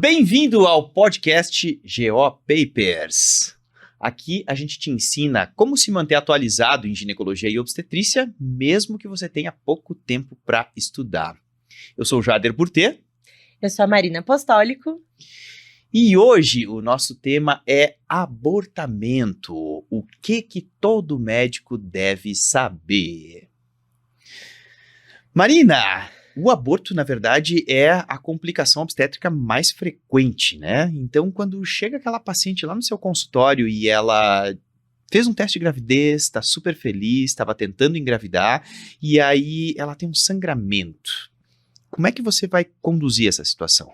Bem-vindo ao podcast GO Papers. Aqui a gente te ensina como se manter atualizado em ginecologia e obstetrícia, mesmo que você tenha pouco tempo para estudar. Eu sou o Jader Burtê. Eu sou a Marina Apostólico. E hoje o nosso tema é abortamento. O que todo médico deve saber? Marina, o aborto, na verdade, é a complicação obstétrica mais frequente, né? Então, quando chega aquela paciente lá no seu consultório e ela fez um teste de gravidez, está super feliz, estava tentando engravidar, e aí ela tem um sangramento. Como é que você vai conduzir essa situação?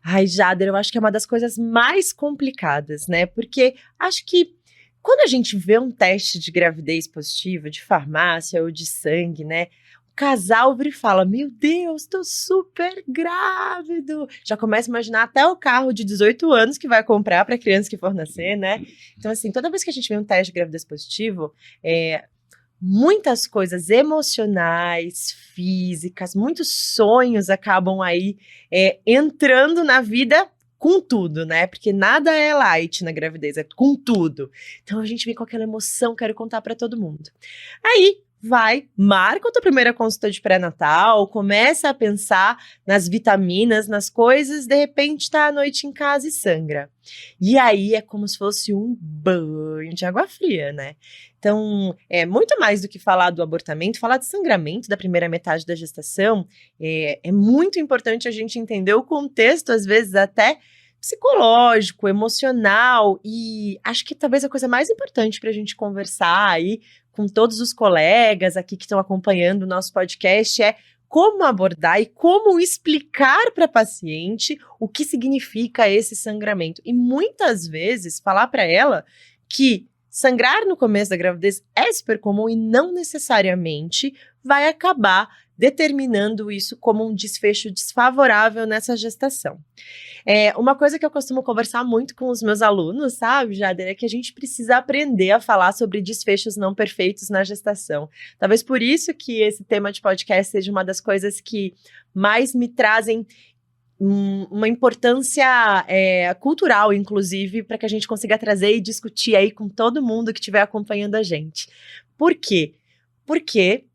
Ai, Jader, eu acho que é uma das coisas mais complicadas, né? Porque acho que quando a gente vê um teste de gravidez positivo, de farmácia ou de sangue, né? O casal vira e fala, meu Deus, tô super grávido. Já começa a imaginar até o carro de 18 anos que vai comprar para a criança que for nascer, né? Então, assim, toda vez que a gente vê um teste de gravidez positivo, muitas coisas emocionais, físicas, muitos sonhos acabam aí entrando na vida com tudo, né? Porque nada é light na gravidez, é com tudo. Então a gente vem com aquela emoção, quero contar para todo mundo. Aí marca a tua primeira consulta de pré-natal, começa a pensar nas vitaminas, nas coisas, de repente tá à noite em casa e sangra. E aí é como se fosse um banho de água fria, né? Então, é muito mais do que falar do abortamento, falar de sangramento da primeira metade da gestação, é muito importante a gente entender o contexto, às vezes até psicológico, emocional, e acho que talvez a coisa mais importante para a gente conversar aí com todos os colegas aqui que estão acompanhando o nosso podcast é como abordar e como explicar para a paciente o que significa esse sangramento. E muitas vezes falar para ela que sangrar no começo da gravidez é super comum e não necessariamente vai acabar determinando isso como um desfecho desfavorável nessa gestação. Uma coisa que eu costumo conversar muito com os meus alunos, sabe, Jader, é que a gente precisa aprender a falar sobre desfechos não perfeitos na gestação. Talvez por isso que esse tema de podcast seja uma das coisas que mais me trazem uma importância cultural, inclusive, para que a gente consiga trazer e discutir aí com todo mundo que estiver acompanhando a gente. Por quê? Porque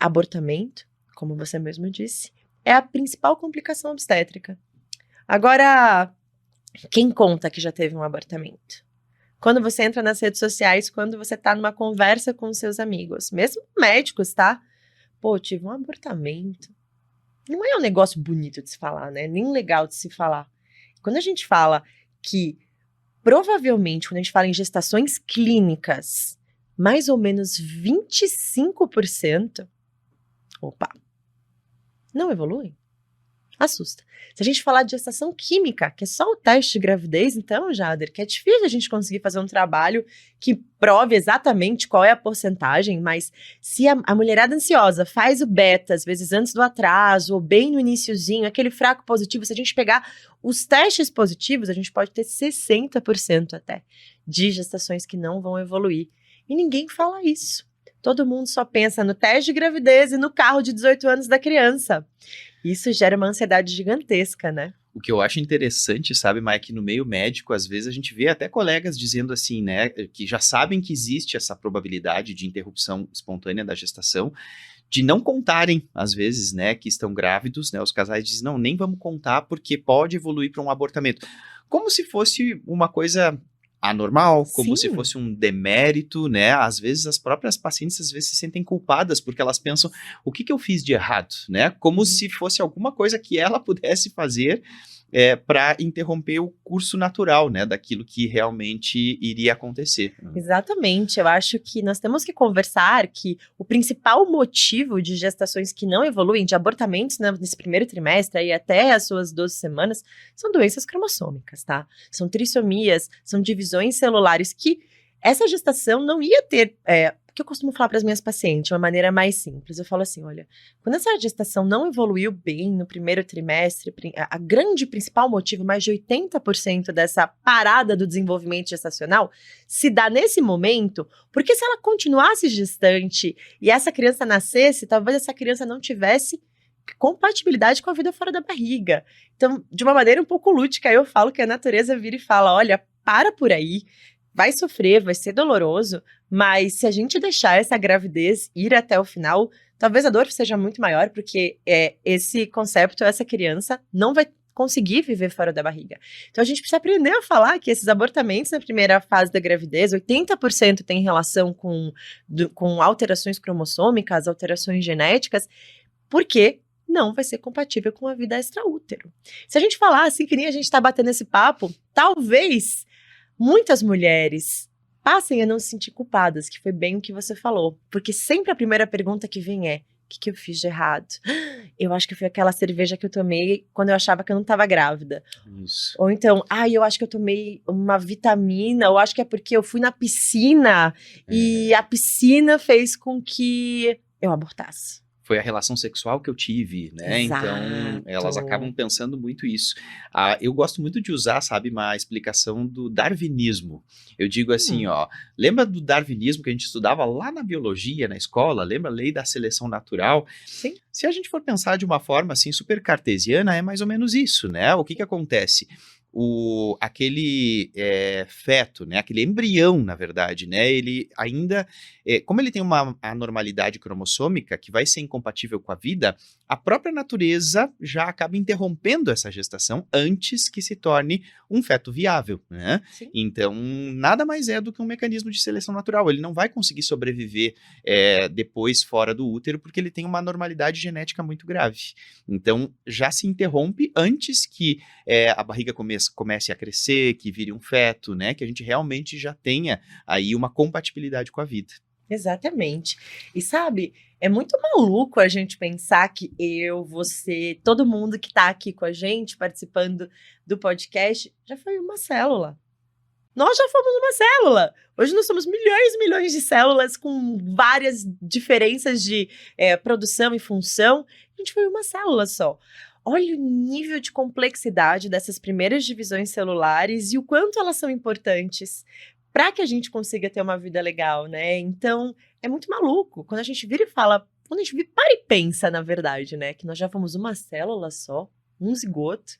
abortamento, como você mesmo disse, é a principal complicação obstétrica. Agora, quem conta que já teve um abortamento? Quando você entra nas redes sociais, quando você tá numa conversa com seus amigos, mesmo médicos, tá? Pô, tive um abortamento. Não é um negócio bonito de se falar, né? Nem legal de se falar. Quando a gente fala que, provavelmente, quando a gente fala em gestações clínicas, mais ou menos 25%, não evolui? Assusta. Se a gente falar de gestação química, que é só o teste de gravidez, então, Jader, que é difícil a gente conseguir fazer um trabalho que prove exatamente qual é a porcentagem, mas se a mulherada ansiosa faz o beta, às vezes antes do atraso, ou bem no iniciozinho, aquele fraco positivo, se a gente pegar os testes positivos, a gente pode ter 60% até de gestações que não vão evoluir. E ninguém fala isso. Todo mundo só pensa no teste de gravidez e no carro de 18 anos da criança. Isso gera uma ansiedade gigantesca, né? O que eu acho interessante, sabe, Mike, no meio médico, às vezes a gente vê até colegas dizendo assim, né, que já sabem que existe essa probabilidade de interrupção espontânea da gestação, de não contarem, às vezes, né, que estão grávidos, né, os casais dizem, não, nem vamos contar porque pode evoluir para um abortamento. Como se fosse uma coisa anormal, como Sim. se fosse um demérito, né? Às vezes as próprias pacientes às vezes se sentem culpadas porque elas pensam, o que eu fiz de errado, né? Como se fosse alguma coisa que ela pudesse fazer para interromper o curso natural, né? Daquilo que realmente iria acontecer. Exatamente, eu acho que nós temos que conversar que o principal motivo de gestações que não evoluem, de abortamentos, né, nesse primeiro trimestre e até as suas 12 semanas, são doenças cromossômicas, tá? São trissomias, são divisões celulares que essa gestação não ia ter que eu costumo falar para as minhas pacientes de uma maneira mais simples. Eu falo assim, olha, quando essa gestação não evoluiu bem no primeiro trimestre, a grande principal motivo, mais de 80% dessa parada do desenvolvimento gestacional, se dá nesse momento, porque se ela continuasse gestante e essa criança nascesse, talvez essa criança não tivesse compatibilidade com a vida fora da barriga. Então, de uma maneira um pouco lúdica, eu falo que a natureza vira e fala, olha, para por aí, vai sofrer, vai ser doloroso, mas se a gente deixar essa gravidez ir até o final, talvez a dor seja muito maior, porque esse concepto, essa criança não vai conseguir viver fora da barriga. Então a gente precisa aprender a falar que esses abortamentos na primeira fase da gravidez, 80% tem relação com alterações cromossômicas, alterações genéticas, porque não vai ser compatível com a vida extraútero. Se a gente falar assim, que nem a gente está batendo esse papo, talvez muitas mulheres passem a não se sentir culpadas, que foi bem o que você falou, porque sempre a primeira pergunta que vem é, o que eu fiz de errado? Eu acho que foi aquela cerveja que eu tomei quando eu achava que eu não estava grávida. Isso. Ou então, eu acho que eu tomei uma vitamina, ou acho que é porque eu fui na piscina e a piscina fez com que eu abortasse. Foi a relação sexual que eu tive, né? Exato. Então, elas acabam pensando muito isso. Eu gosto muito de usar, sabe, uma explicação do darwinismo. Eu digo assim, ó, lembra do darwinismo que a gente estudava lá na biologia, na escola? Lembra a lei da seleção natural? Sim. Se a gente for pensar de uma forma, assim, super cartesiana, é mais ou menos isso, né? O que acontece? Aquele feto, né, aquele embrião, na verdade, né, ele ainda, como ele tem uma anormalidade cromossômica que vai ser incompatível com a vida, a própria natureza já acaba interrompendo essa gestação antes que se torne um feto viável, né? Sim. Então, nada mais é do que um mecanismo de seleção natural. Ele não vai conseguir sobreviver depois fora do útero porque ele tem uma anormalidade genética muito grave. Então, já se interrompe antes que a barriga comece a crescer, que vire um feto, né? Que a gente realmente já tenha aí uma compatibilidade com a vida. Exatamente. E sabe, é muito maluco a gente pensar que eu, você, todo mundo que tá aqui com a gente, participando do podcast, já foi uma célula. Nós já fomos uma célula. Hoje nós somos milhões e milhões de células com várias diferenças de produção e função. A gente foi uma célula só. Olha o nível de complexidade dessas primeiras divisões celulares e o quanto elas são importantes para que a gente consiga ter uma vida legal, né? Então, é muito maluco. Quando a gente vira e fala, quando a gente para e pensa, na verdade, né? Que nós já fomos uma célula só, um zigoto.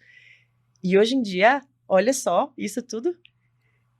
E hoje em dia, olha só, isso tudo,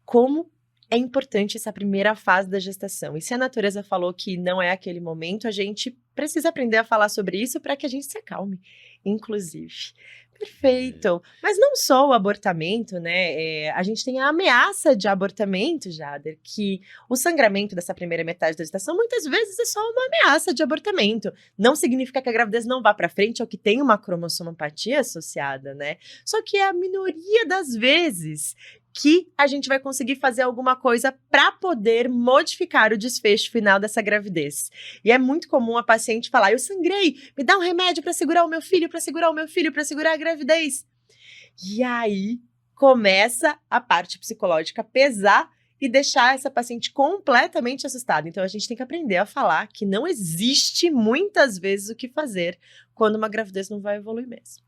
como é importante essa primeira fase da gestação. E se a natureza falou que não é aquele momento, a gente precisa aprender a falar sobre isso para que a gente se acalme, inclusive. Perfeito. Mas não só o abortamento, né? A gente tem a ameaça de abortamento, Jader, que o sangramento dessa primeira metade da gestação muitas vezes é só uma ameaça de abortamento. Não significa que a gravidez não vá para frente ou que tem uma cromossomopatia associada, né? Só que é a minoria das vezes que a gente vai conseguir fazer alguma coisa para poder modificar o desfecho final dessa gravidez. E é muito comum a paciente falar, eu sangrei, me dá um remédio para segurar o meu filho, para segurar o meu filho, para segurar a gravidez. E aí começa a parte psicológica pesar e deixar essa paciente completamente assustada. Então a gente tem que aprender a falar que não existe muitas vezes o que fazer quando uma gravidez não vai evoluir mesmo.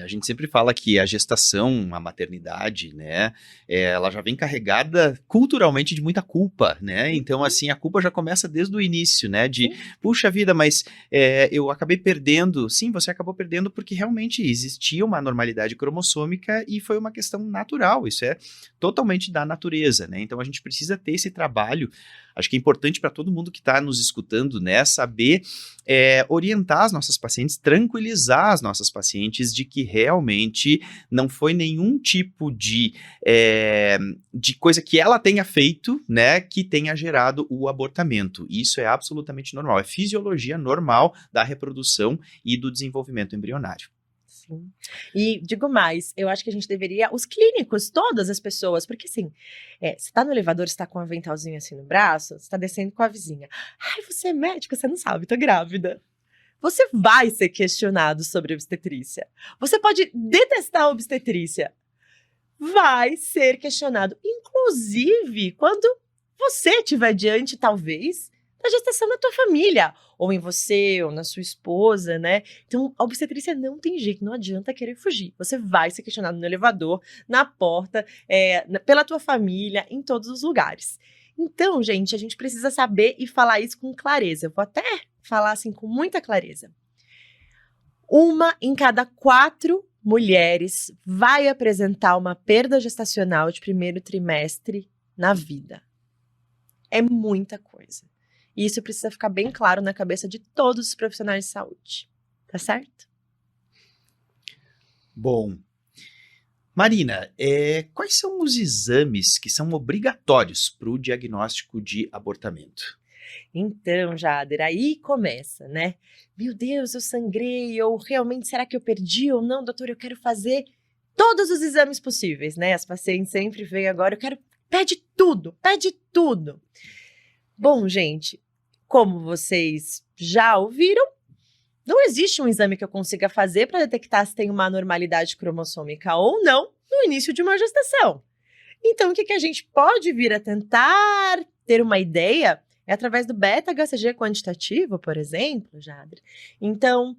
A gente sempre fala que a gestação, a maternidade, né, ela já vem carregada culturalmente de muita culpa, né, então assim, a culpa já começa desde o início, né, puxa vida, mas eu acabei perdendo, sim, você acabou perdendo porque realmente existia uma anormalidade cromossômica e foi uma questão natural, isso é totalmente da natureza, né, então a gente precisa ter esse trabalho. Acho que é importante para todo mundo que está nos escutando, né, saber orientar as nossas pacientes, tranquilizar as nossas pacientes de que realmente não foi nenhum tipo de coisa que ela tenha feito, né, que tenha gerado o abortamento. Isso é absolutamente normal, é fisiologia normal da reprodução e do desenvolvimento embrionário. Sim. E digo mais, eu acho que a gente deveria, os clínicos, todas as pessoas, porque assim, você tá no elevador, você tá com um aventalzinho assim no braço, você tá descendo com a vizinha. Ai, você é médica, você não sabe, tô grávida. Você vai ser questionado sobre obstetrícia. Você pode detestar a obstetrícia. Vai ser questionado, inclusive quando você estiver diante, talvez, da gestação na tua família, ou em você, ou na sua esposa, né? Então, a obstetrícia não tem jeito, não adianta querer fugir. Você vai ser questionado no elevador, na porta, pela tua família, em todos os lugares. Então, gente, a gente precisa saber e falar isso com clareza. Eu vou até falar assim com muita clareza. 1 em cada 4 mulheres vai apresentar uma perda gestacional de primeiro trimestre na vida. É muita coisa. E isso precisa ficar bem claro na cabeça de todos os profissionais de saúde. Tá certo? Bom, Marina, quais são os exames que são obrigatórios para o diagnóstico de abortamento? Então, Jader, aí começa, né? Meu Deus, eu sangrei, ou realmente, será que eu perdi ou não? Doutor, eu quero fazer todos os exames possíveis, né? As pacientes sempre veem agora, pede tudo, pede tudo. Bom, gente, como vocês já ouviram, não existe um exame que eu consiga fazer para detectar se tem uma anormalidade cromossômica ou não no início de uma gestação. Então, o que a gente pode vir a tentar ter uma ideia é através do beta-HCG quantitativo, por exemplo, Jadre. Então,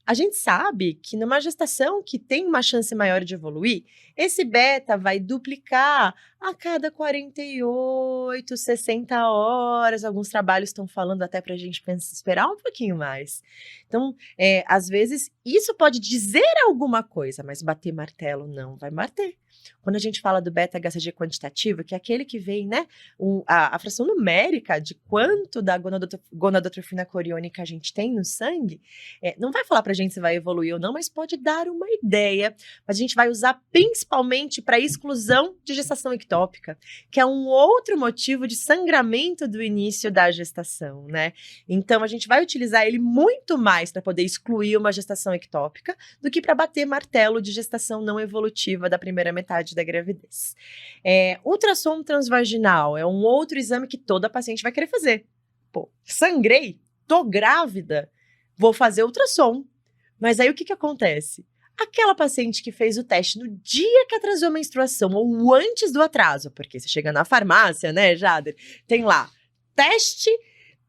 a gente sabe que numa gestação que tem uma chance maior de evoluir, esse beta vai duplicar a cada 48, 60 horas. Alguns trabalhos estão falando até para a gente esperar um pouquinho mais. Então, às vezes, isso pode dizer alguma coisa, mas bater martelo não vai bater. Quando a gente fala do beta-HCG quantitativo, que é aquele que vem, né, a fração numérica de quanto da gonadotrofina coriônica a gente tem no sangue, não vai falar pra gente se vai evoluir ou não, mas pode dar uma ideia. Mas a gente vai usar principalmente para exclusão de gestação ectópica, que é um outro motivo de sangramento do início da gestação, né? Então, a gente vai utilizar ele muito mais para poder excluir uma gestação ectópica do que para bater martelo de gestação não evolutiva da primeira metade da gravidez. Ultrassom transvaginal é um outro exame que toda paciente vai querer fazer. Pô, sangrei, tô grávida, vou fazer ultrassom. Mas aí o que acontece? Aquela paciente que fez o teste no dia que atrasou a menstruação ou antes do atraso, porque você chega na farmácia, né, Jader? Tem lá, teste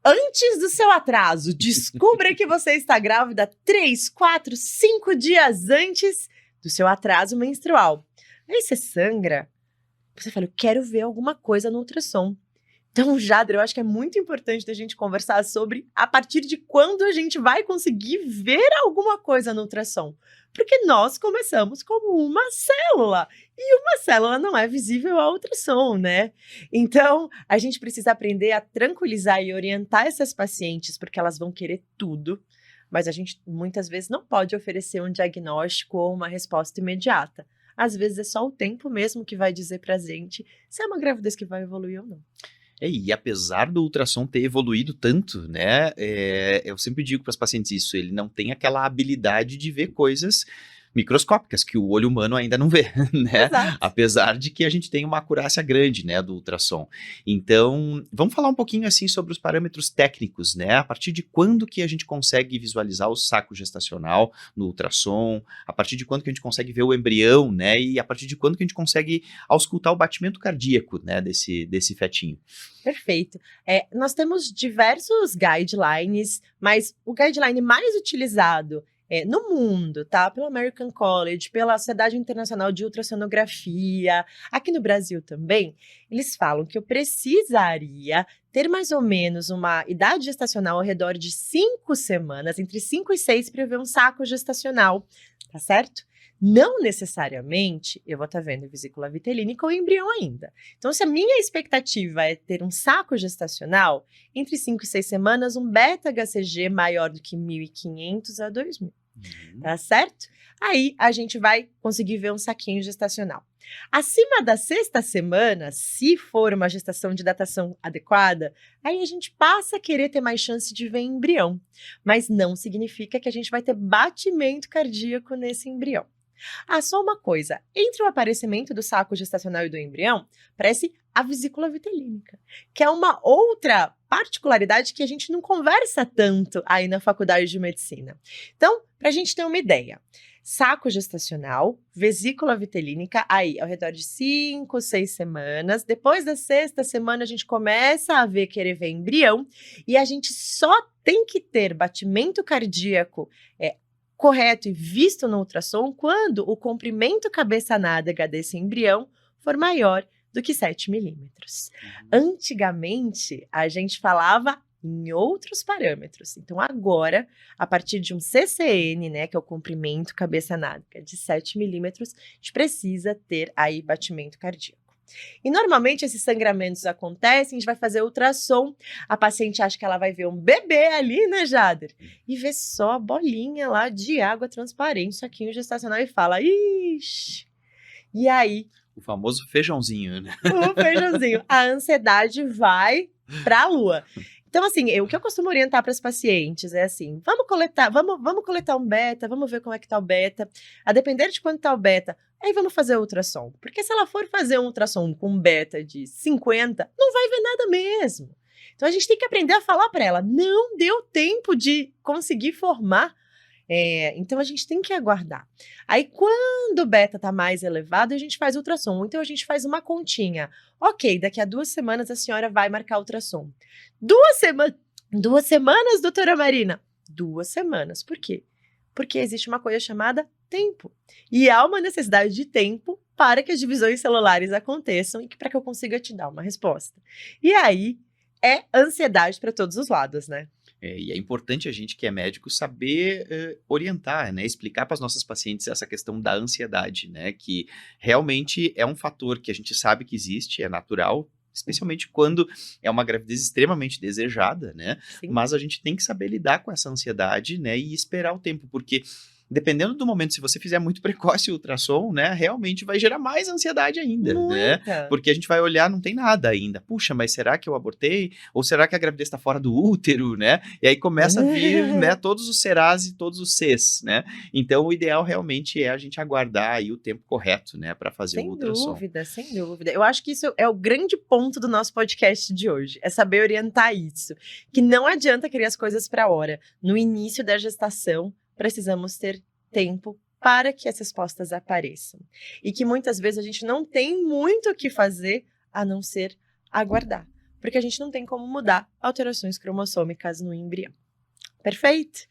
antes do seu atraso. Descubra que você está grávida 3, 4, 5 dias antes do seu atraso menstrual. Aí você sangra, você fala, eu quero ver alguma coisa no ultrassom. Então, Jader, eu acho que é muito importante a gente conversar sobre a partir de quando a gente vai conseguir ver alguma coisa no ultrassom. Porque nós começamos como uma célula, e uma célula não é visível ao ultrassom, né? Então, a gente precisa aprender a tranquilizar e orientar essas pacientes, porque elas vão querer tudo, mas a gente muitas vezes não pode oferecer um diagnóstico ou uma resposta imediata. Às vezes é só o tempo mesmo que vai dizer pra gente se é uma gravidez que vai evoluir ou não. E apesar do ultrassom ter evoluído tanto, né, eu sempre digo para as pacientes isso, ele não tem aquela habilidade de ver coisas microscópicas que o olho humano ainda não vê, né? Exato. Apesar de que a gente tem uma acurácia grande, né, do ultrassom. Então, vamos falar um pouquinho assim sobre os parâmetros técnicos, né? A partir de quando que a gente consegue visualizar o saco gestacional no ultrassom? A partir de quando que a gente consegue ver o embrião, né? E a partir de quando que a gente consegue auscultar o batimento cardíaco, né, desse fetinho? Perfeito. Nós temos diversos guidelines, mas o guideline mais utilizado no mundo, tá? Pelo American College, pela Sociedade Internacional de Ultrassonografia, aqui no Brasil também, eles falam que eu precisaria ter mais ou menos uma idade gestacional ao redor de 5 semanas, entre 5 e 6, para eu ver um saco gestacional, tá certo? Não necessariamente eu vou estar vendo vesícula vitelínica ou embrião ainda. Então, se a minha expectativa é ter um saco gestacional, entre 5 e 6 semanas, um beta-HCG maior do que 1.500 a 2.000, tá certo? Aí, a gente vai conseguir ver um saquinho gestacional. Acima da 6ª semana, se for uma gestação de datação adequada, aí a gente passa a querer ter mais chance de ver embrião. Mas não significa que a gente vai ter batimento cardíaco nesse embrião. Só uma coisa, entre o aparecimento do saco gestacional e do embrião, aparece a vesícula vitelínica, que é uma outra particularidade que a gente não conversa tanto aí na faculdade de medicina. Então, para a gente ter uma ideia, saco gestacional, vesícula vitelínica, aí ao redor de 5, 6 semanas, depois da 6ª semana a gente começa a querer ver embrião, e a gente só tem que ter batimento cardíaco correto e visto no ultrassom quando o comprimento cabeça-nádega desse embrião for maior do que 7 milímetros. Antigamente, a gente falava em outros parâmetros. Então, agora, a partir de um CCN, né, que é o comprimento cabeça nádega, de 7 milímetros, a gente precisa ter aí batimento cardíaco. E normalmente esses sangramentos acontecem, a gente vai fazer ultrassom, a paciente acha que ela vai ver um bebê ali, né, Jader? E vê só a bolinha lá de água transparente, saquinho gestacional, e fala, ixi. E aí... O famoso feijãozinho, né? O feijãozinho. A ansiedade vai pra lua. Então, assim, o que eu costumo orientar para as pacientes é assim, vamos coletar um beta, vamos ver como é que tá o beta. A depender de quanto tá o beta, aí vamos fazer o ultrassom. Porque se ela for fazer um ultrassom com um beta de 50, não vai ver nada mesmo. Então, a gente tem que aprender a falar para ela, não deu tempo de conseguir formar. Então, a gente tem que aguardar. Aí, quando o beta tá mais elevado, a gente faz ultrassom. Então, a gente faz uma continha. Ok, daqui a 2 semanas a senhora vai marcar ultrassom. 2 semanas, doutora Marina? 2 semanas. Por quê? Porque existe uma coisa chamada tempo. E há uma necessidade de tempo para que as divisões celulares aconteçam e para que eu consiga te dar uma resposta. E aí, é ansiedade para todos os lados, né? E é importante a gente que é médico saber orientar, né, explicar para as nossas pacientes essa questão da ansiedade, né, que realmente é um fator que a gente sabe que existe, é natural, especialmente quando é uma gravidez extremamente desejada, né, Sim. mas a gente tem que saber lidar com essa ansiedade, né, e esperar o tempo, porque dependendo do momento, se você fizer muito precoce o ultrassom, né, realmente vai gerar mais ansiedade ainda, né? Porque a gente vai olhar, não tem nada ainda. Puxa, mas será que eu abortei? Ou será que a gravidez está fora do útero, né? E aí começa a vir, né, todos os serás e todos os Cs, né? Então, o ideal realmente é a gente aguardar aí o tempo correto, né, para fazer o ultrassom. Sem dúvida. Eu acho que isso é o grande ponto do nosso podcast de hoje, é saber orientar isso. Que não adianta querer as coisas para a hora. No início da gestação, precisamos ter tempo para que as respostas apareçam. E que muitas vezes a gente não tem muito o que fazer a não ser aguardar. Porque a gente não tem como mudar alterações cromossômicas no embrião. Perfeito?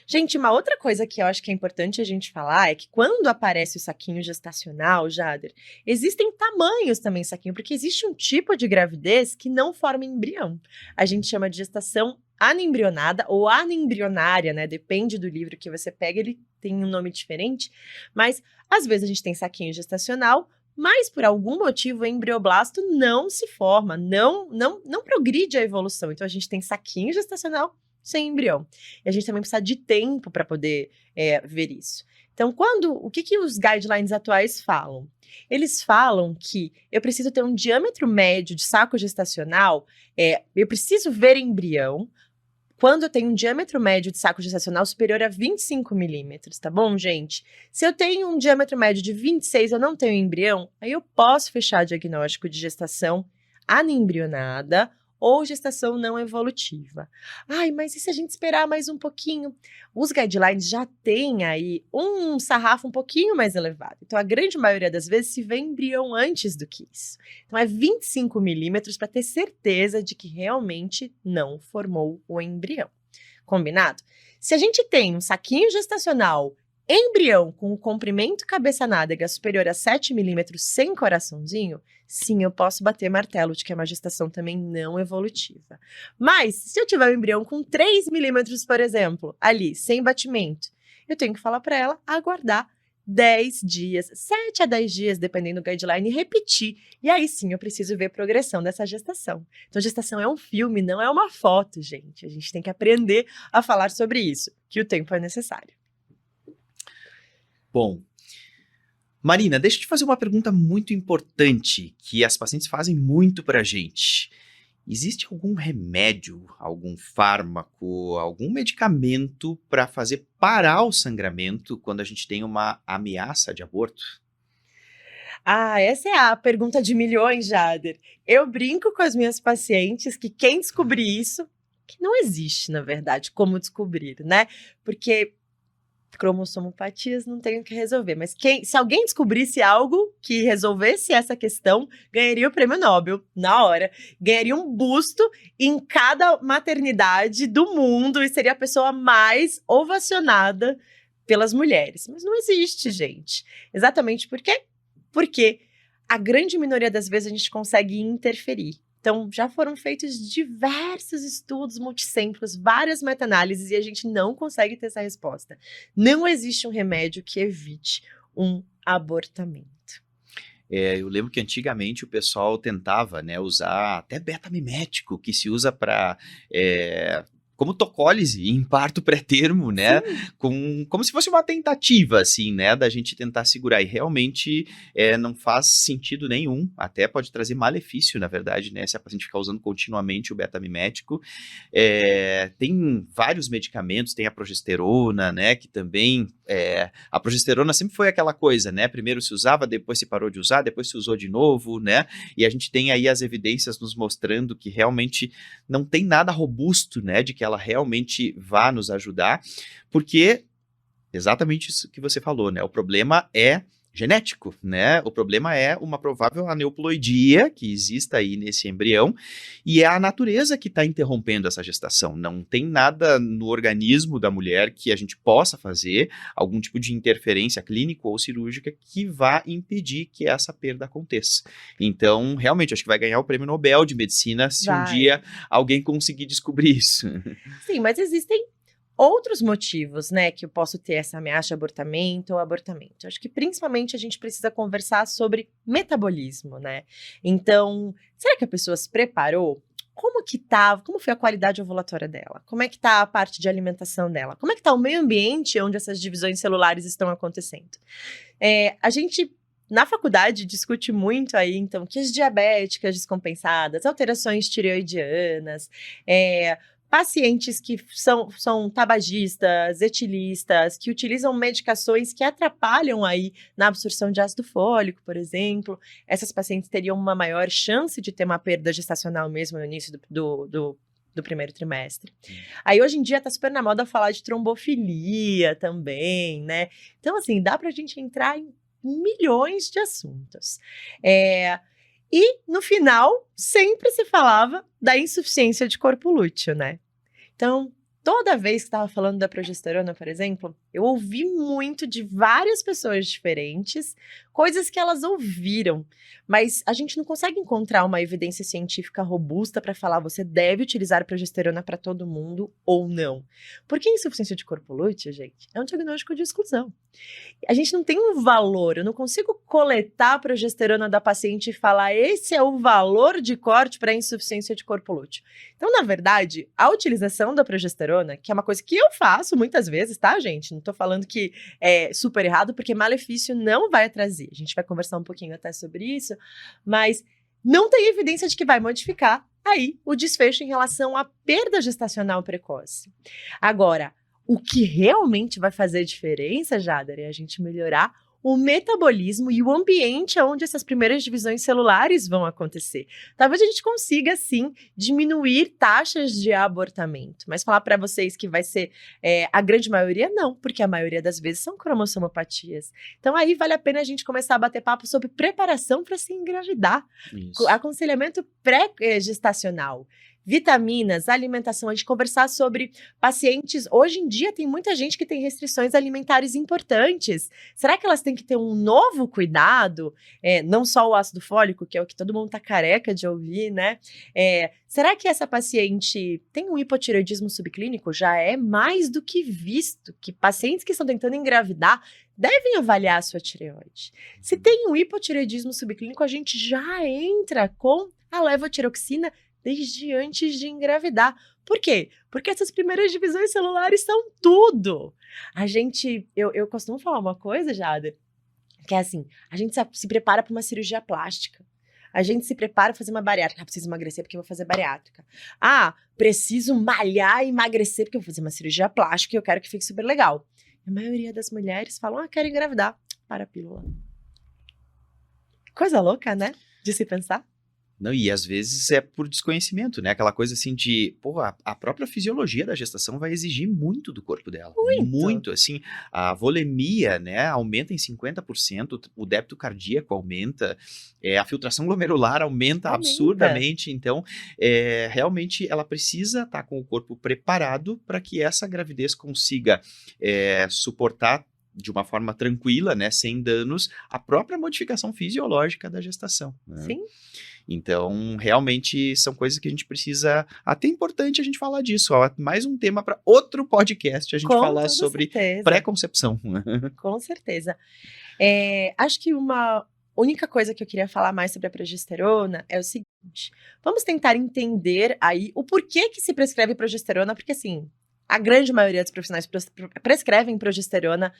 Gente, uma outra coisa que eu acho que é importante a gente falar é que quando aparece o saquinho gestacional, Jader, existem tamanhos também saquinho, porque existe um tipo de gravidez que não forma embrião. A gente chama de gestação anembrionada ou anembrionária, né? Depende do livro que você pega, ele tem um nome diferente, mas às vezes a gente tem saquinho gestacional, mas por algum motivo o embrioblasto não se forma, não progride a evolução. Então a gente tem saquinho gestacional sem embrião. E a gente também precisa de tempo para poder ver isso. Então, o que os guidelines atuais falam? Eles falam que eu preciso ter um diâmetro médio de saco gestacional, eu preciso ver embrião quando eu tenho um diâmetro médio de saco gestacional superior a 25 milímetros, tá bom, gente? Se eu tenho um diâmetro médio de 26 e eu não tenho embrião, aí eu posso fechar diagnóstico de gestação anembrionada ou gestação não evolutiva. Ai, mas e se a gente esperar mais um pouquinho? Os guidelines já têm aí um sarrafo um pouquinho mais elevado. Então, a grande maioria das vezes se vê embrião antes do que isso. Então, é 25 milímetros para ter certeza de que realmente não formou o embrião. Combinado? Se a gente tem um saquinho gestacional embrião com o comprimento cabeça nádega superior a 7 milímetros sem coraçãozinho, sim, eu posso bater martelo de que é uma gestação também não evolutiva. Mas, se eu tiver um embrião com 3 milímetros, por exemplo, ali, sem batimento, eu tenho que falar para ela aguardar 10 dias, 7 a 10 dias, dependendo do guideline, e repetir. E aí sim, eu preciso ver a progressão dessa gestação. Então, gestação é um filme, não é uma foto, gente. A gente tem que aprender a falar sobre isso, que o tempo é necessário. Bom, Marina, deixa eu te fazer uma pergunta muito importante que as pacientes fazem muito pra gente. Existe algum remédio, algum fármaco, algum medicamento para fazer parar o sangramento quando a gente tem uma ameaça de aborto? Ah, essa é a pergunta de milhões, Jader. Eu brinco com as minhas pacientes que quem descobrir isso, que não existe, na verdade, como descobrir, né? Porque cromossomopatias não tem o que resolver, mas se alguém descobrisse algo que resolvesse essa questão, ganharia o prêmio Nobel na hora, ganharia um busto em cada maternidade do mundo e seria a pessoa mais ovacionada pelas mulheres. Mas não existe, gente. Exatamente por quê? Porque a grande minoria das vezes a gente consegue interferir. Então, já foram feitos diversos estudos multicêntricos, várias meta-análises, e a gente não consegue ter essa resposta. Não existe um remédio que evite um abortamento. Eu lembro que antigamente o pessoal tentava, né, usar até beta-mimético, que se usa para como tocólise em parto pré-termo, né, como se fosse uma tentativa, assim, né, da gente tentar segurar, e realmente não faz sentido nenhum, até pode trazer malefício, na verdade, né, se a paciente ficar usando continuamente o beta-mimético. Tem vários medicamentos, tem a progesterona, né, que também, a progesterona sempre foi aquela coisa, né, primeiro se usava, depois se parou de usar, depois se usou de novo, né, e a gente tem aí as evidências nos mostrando que realmente não tem nada robusto, né, de que ela realmente vá nos ajudar, porque exatamente isso que você falou, né, o problema é genético, né, o problema é uma provável aneuploidia que exista aí nesse embrião, e é a natureza que está interrompendo essa gestação, não tem nada no organismo da mulher que a gente possa fazer, algum tipo de interferência clínica ou cirúrgica que vá impedir que essa perda aconteça. Então, realmente, acho que vai ganhar o Prêmio Nobel de Medicina se um dia alguém conseguir descobrir isso. Sim, mas existem outros motivos, né, que eu posso ter essa ameaça de abortamento ou abortamento. Acho que principalmente a gente precisa conversar sobre metabolismo, né? Então, será que a pessoa se preparou? Como foi a qualidade ovulatória dela? Como é que tá a parte de alimentação dela? Como é que tá o meio ambiente onde essas divisões celulares estão acontecendo? A gente, na faculdade, discute muito aí, então, que as diabéticas descompensadas, alterações tireoidianas, pacientes que são tabagistas, etilistas, que utilizam medicações que atrapalham aí na absorção de ácido fólico, por exemplo. Essas pacientes teriam uma maior chance de ter uma perda gestacional mesmo no início do primeiro trimestre. Aí, hoje em dia, tá super na moda falar de trombofilia também, né? Então, assim, dá pra gente entrar em milhões de assuntos. E, no final, sempre se falava da insuficiência de corpo lúteo, né? Então, toda vez que estava falando da progesterona, por exemplo, eu ouvi muito de várias pessoas diferentes, coisas que elas ouviram, mas a gente não consegue encontrar uma evidência científica robusta para falar você deve utilizar progesterona para todo mundo ou não. Porque a insuficiência de corpo lúteo, gente, é um diagnóstico de exclusão. A gente não tem um valor, eu não consigo coletar a progesterona da paciente e falar esse é o valor de corte para insuficiência de corpo lúteo. Então, na verdade, a utilização da progesterona, que é uma coisa que eu faço muitas vezes, tá, gente? Não tô falando que é super errado, porque malefício não vai trazer. A gente vai conversar um pouquinho até sobre isso, mas não tem evidência de que vai modificar aí o desfecho em relação à perda gestacional precoce. Agora, o que realmente vai fazer diferença, Jader, é a gente melhorar o metabolismo e o ambiente onde essas primeiras divisões celulares vão acontecer. Talvez a gente consiga, sim, diminuir taxas de abortamento, mas falar para vocês que vai ser a grande maioria, não, porque a maioria das vezes são cromossomopatias. Então aí vale a pena a gente começar a bater papo sobre preparação para se engravidar, aconselhamento pré-gestacional. Vitaminas, alimentação, a gente conversar sobre pacientes. Hoje em dia tem muita gente que tem restrições alimentares importantes. Será que elas têm que ter um novo cuidado? Não só o ácido fólico, que é o que todo mundo tá careca de ouvir, né? Será que essa paciente tem um hipotireoidismo subclínico? Já é mais do que visto que pacientes que estão tentando engravidar devem avaliar a sua tireoide. Se tem um hipotireoidismo subclínico, a gente já entra com a levotiroxina desde antes de engravidar. Por quê? Porque essas primeiras divisões celulares são tudo. Eu costumo falar uma coisa, Jada, que é assim, a gente se prepara para uma cirurgia plástica. A gente se prepara para fazer uma bariátrica. Preciso emagrecer porque eu vou fazer bariátrica. Preciso malhar e emagrecer porque eu vou fazer uma cirurgia plástica e eu quero que fique super legal. A maioria das mulheres falam, quero engravidar. Para a pílula. Coisa louca, né? De se pensar. Não, e às vezes é por desconhecimento, né? Aquela coisa assim de, a própria fisiologia da gestação vai exigir muito do corpo dela. Muito, assim, a volemia, né, aumenta em 50%, o débito cardíaco aumenta, a filtração glomerular aumenta absurdamente, então, realmente ela precisa estar com o corpo preparado para que essa gravidez consiga suportar de uma forma tranquila, né, sem danos, a própria modificação fisiológica da gestação. Né? Sim. Então, realmente, são coisas que a gente precisa... Até é importante a gente falar disso. Ó, mais um tema para outro podcast, a gente Com falar toda sobre certeza. pré-concepção. Com certeza. Acho que uma única coisa que eu queria falar mais sobre a progesterona é o seguinte: vamos tentar entender aí o porquê que se prescreve progesterona, porque assim, a grande maioria dos profissionais prescrevem progesterona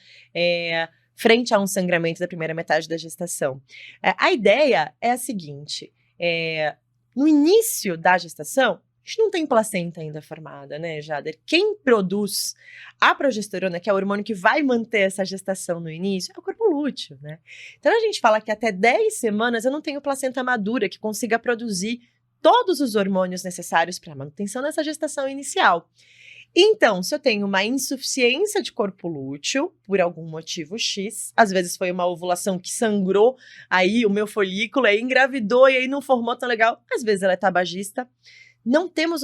frente a um sangramento da primeira metade da gestação. A ideia é a seguinte: no início da gestação, a gente não tem placenta ainda formada, né, Jader? Quem produz a progesterona, que é o hormônio que vai manter essa gestação no início, é o corpo lúteo, né? Então a gente fala que até 10 semanas eu não tenho placenta madura que consiga produzir todos os hormônios necessários para a manutenção dessa gestação inicial. Então, se eu tenho uma insuficiência de corpo lúteo, por algum motivo X, às vezes foi uma ovulação que sangrou aí o meu folículo, aí engravidou e aí não formou tão legal, às vezes ela é tabagista, não temos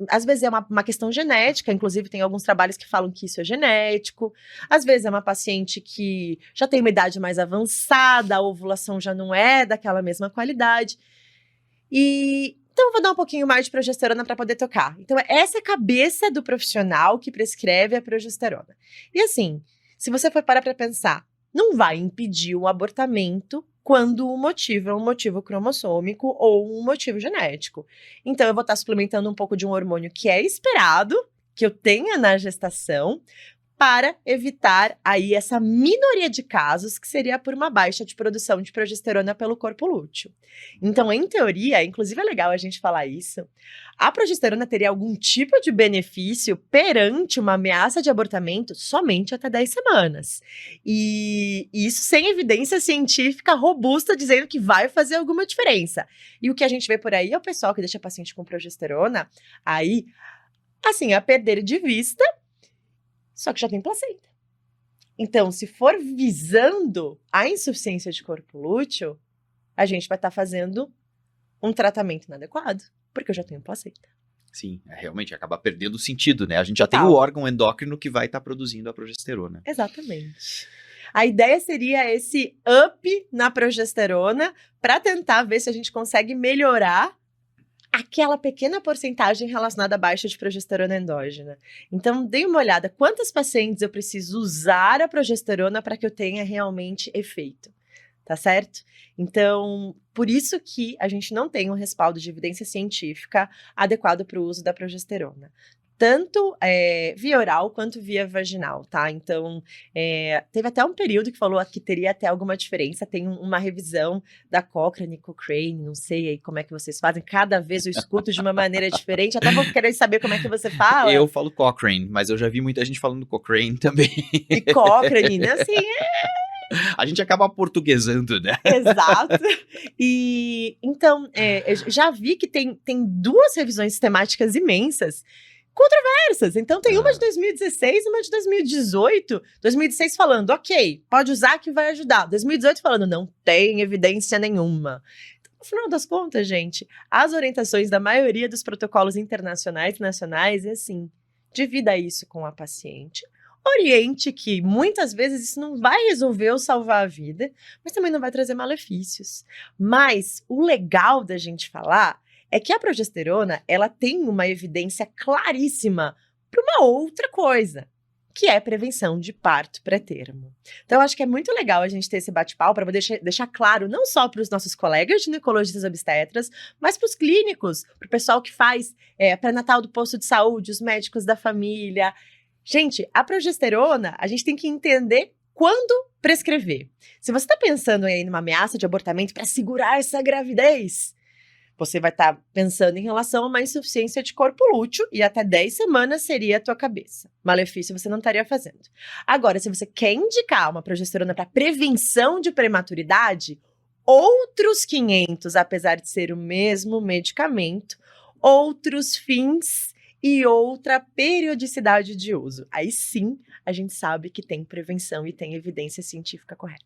às vezes é uma questão genética, inclusive tem alguns trabalhos que falam que isso é genético, às vezes é uma paciente que já tem uma idade mais avançada, a ovulação já não é daquela mesma qualidade, então eu vou dar um pouquinho mais de progesterona para poder tocar. Então essa é a cabeça do profissional que prescreve a progesterona. E assim, se você for parar para pensar, não vai impedir o abortamento quando o motivo é um motivo cromossômico ou um motivo genético. Então eu vou estar suplementando um pouco de um hormônio que é esperado que eu tenha na gestação, para evitar aí essa minoria de casos que seria por uma baixa de produção de progesterona pelo corpo lúteo. Então, em teoria, inclusive é legal a gente falar isso, a progesterona teria algum tipo de benefício perante uma ameaça de abortamento somente até 10 semanas. E isso sem evidência científica robusta dizendo que vai fazer alguma diferença. E o que a gente vê por aí é o pessoal que deixa paciente com progesterona aí, assim, a perder de vista, só que já tem placenta. Então, se for visando a insuficiência de corpo lúteo, a gente vai estar fazendo um tratamento inadequado, porque eu já tenho placenta. Sim, realmente acaba perdendo o sentido, né? A gente já tem o órgão endócrino que vai estar produzindo a progesterona. Exatamente. A ideia seria esse up na progesterona para tentar ver se a gente consegue melhorar aquela pequena porcentagem relacionada à baixa de progesterona endógena. Então, dê uma olhada, quantas pacientes eu preciso usar a progesterona para que eu tenha realmente efeito, tá certo? Então, por isso que a gente não tem um respaldo de evidência científica adequado para o uso da progesterona. Tanto via oral quanto via vaginal, tá? Então, teve até um período que falou que teria até alguma diferença. Tem uma revisão da Cochrane, não sei aí como é que vocês fazem. Cada vez eu escuto de uma maneira diferente. Até vou querer saber como é que você fala. Eu falo Cochrane, mas eu já vi muita gente falando Cochrane também. E Cochrane, né? Assim, A gente acaba portuguesando, né? Exato. E então, eu já vi que tem duas revisões sistemáticas imensas, controversas. Então tem uma de 2016 e uma de 2018. 2016 falando, ok, pode usar que vai ajudar. 2018 falando, não tem evidência nenhuma. Então, no final das contas, gente, as orientações da maioria dos protocolos internacionais e nacionais é assim, divida isso com a paciente, oriente que muitas vezes isso não vai resolver ou salvar a vida, mas também não vai trazer malefícios. Mas o legal da gente falar é que a progesterona, ela tem uma evidência claríssima para uma outra coisa, que é prevenção de parto pré-termo. Então, eu acho que é muito legal a gente ter esse bate-papo para deixar claro, não só para os nossos colegas ginecologistas obstetras, mas para os clínicos, para o pessoal que faz pré-natal do posto de saúde, os médicos da família. Gente, a progesterona, a gente tem que entender quando prescrever. Se você está pensando aí numa ameaça de abortamento para segurar essa gravidez, você vai estar pensando em relação a uma insuficiência de corpo lúteo e até 10 semanas seria a tua cabeça. Malefício você não estaria fazendo. Agora, se você quer indicar uma progesterona para prevenção de prematuridade, outros 500, apesar de ser o mesmo medicamento, outros fins e outra periodicidade de uso. Aí sim, a gente sabe que tem prevenção e tem evidência científica correta.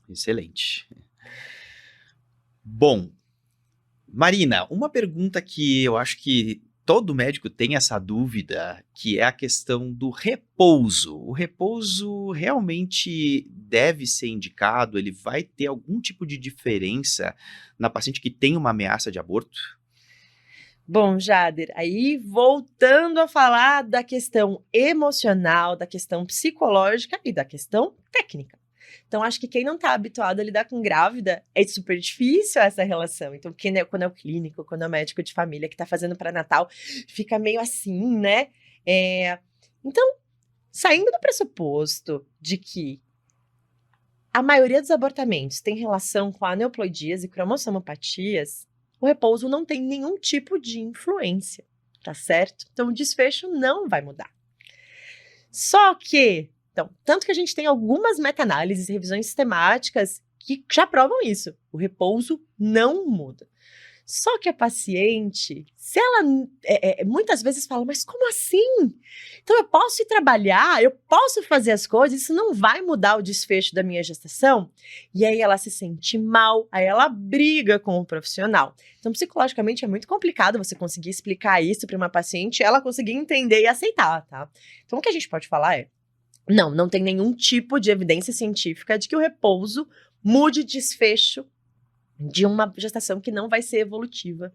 Excelente. Bom, Marina, uma pergunta que eu acho que todo médico tem essa dúvida, que é a questão do repouso. O repouso realmente deve ser indicado? Ele vai ter algum tipo de diferença na paciente que tem uma ameaça de aborto? Bom, Jader, aí voltando a falar da questão emocional, da questão psicológica e da questão técnica. Então, acho que quem não está habituado a lidar com grávida, é super difícil essa relação. Então, quando é o clínico, quando é o médico de família que está fazendo pré-natal, fica meio assim, né? Então, saindo do pressuposto de que a maioria dos abortamentos tem relação com aneuploidias e cromossomopatias, o repouso não tem nenhum tipo de influência, tá certo? Então, o desfecho não vai mudar. Só que, então, tanto que a gente tem algumas meta-análises e revisões sistemáticas que já provam isso. O repouso não muda. Só que a paciente, se ela muitas vezes fala, mas como assim? Então eu posso ir trabalhar, eu posso fazer as coisas, isso não vai mudar o desfecho da minha gestação? E aí ela se sente mal, aí ela briga com o profissional. Então psicologicamente é muito complicado você conseguir explicar isso para uma paciente, ela conseguir entender e aceitar, tá? Então o que a gente pode falar é, não tem nenhum tipo de evidência científica de que o repouso mude desfecho de uma gestação que não vai ser evolutiva.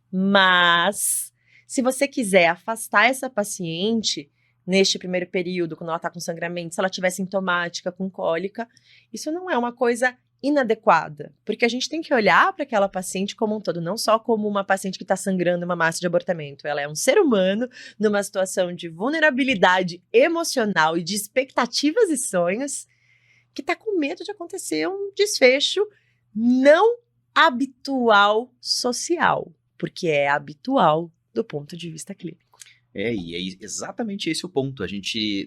Mas, se você quiser afastar essa paciente neste primeiro período, quando ela está com sangramento, se ela estiver sintomática, com cólica, isso não é uma coisa inadequada, porque a gente tem que olhar para aquela paciente como um todo, não só como uma paciente que está sangrando uma massa de abortamento. Ela é um ser humano numa situação de vulnerabilidade emocional e de expectativas e sonhos que está com medo de acontecer um desfecho não habitual social, porque é habitual do ponto de vista clínico. E é exatamente esse o ponto.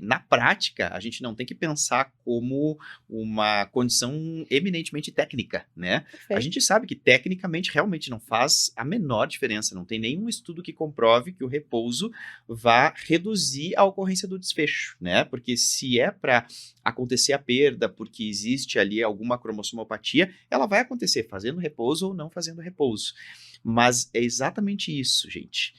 Na prática, a gente não tem que pensar como uma condição eminentemente técnica, né? Perfeito. A gente sabe que tecnicamente realmente não faz a menor diferença, não tem nenhum estudo que comprove que o repouso vá reduzir a ocorrência do desfecho, né? Porque se é para acontecer a perda, porque existe ali alguma cromossomopatia, ela vai acontecer fazendo repouso ou não fazendo repouso. Mas é exatamente isso, gente.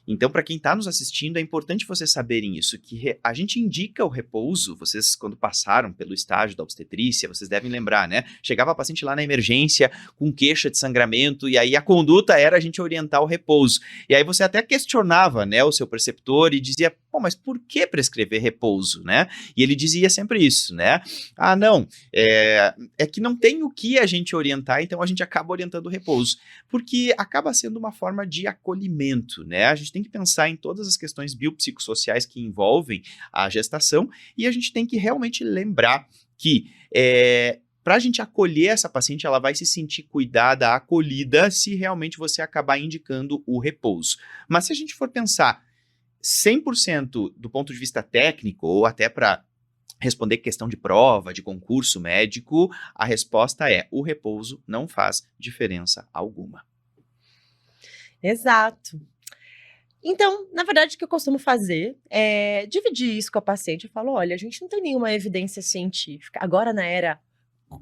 Então, para quem está nos assistindo, é importante vocês saberem isso, que a gente indica o repouso, vocês quando passaram pelo estágio da obstetrícia, vocês devem lembrar, né? Chegava a paciente lá na emergência com queixa de sangramento, e aí a conduta era a gente orientar o repouso. E aí você até questionava, né, o seu preceptor e dizia, pô, mas por que prescrever repouso, né? E ele dizia sempre isso, né? Ah, não, é que não tem o que a gente orientar, então a gente acaba orientando o repouso, porque acaba sendo uma forma de acolhimento, né? A gente tem que pensar em todas as questões biopsicossociais que envolvem a gestação e a gente tem que realmente lembrar que para a gente acolher essa paciente, ela vai se sentir cuidada, acolhida, se realmente você acabar indicando o repouso. Mas se a gente for pensar 100% do ponto de vista técnico, ou até para responder questão de prova, de concurso médico, a resposta é: o repouso não faz diferença alguma. Exato. Então, na verdade, o que eu costumo fazer é dividir isso com a paciente. Eu falo, olha, a gente não tem nenhuma evidência científica. Agora, na era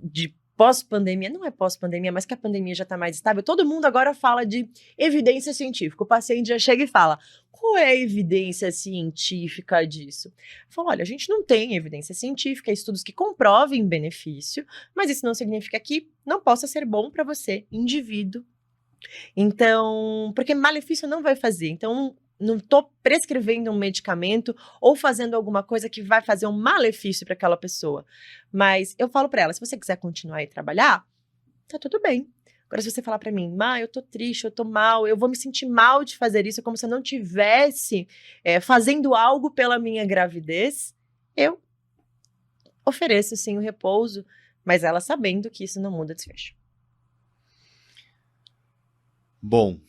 de pós-pandemia, não é pós-pandemia, mas que a pandemia já está mais estável, todo mundo agora fala de evidência científica. O paciente já chega e fala, qual é a evidência científica disso? Eu falo, olha, a gente não tem evidência científica, estudos que comprovem benefício, mas isso não significa que não possa ser bom para você, indivíduo. Então, porque malefício não vai fazer. Então, não estou prescrevendo um medicamento ou fazendo alguma coisa que vai fazer um malefício para aquela pessoa. Mas eu falo para ela, se você quiser continuar e trabalhar, tá tudo bem. Agora, se você falar para mim, eu tô triste, eu tô mal, eu vou me sentir mal de fazer isso, como se eu não tivesse fazendo algo pela minha gravidez, eu ofereço sim o repouso, mas ela sabendo que isso não muda desfecho. Bom,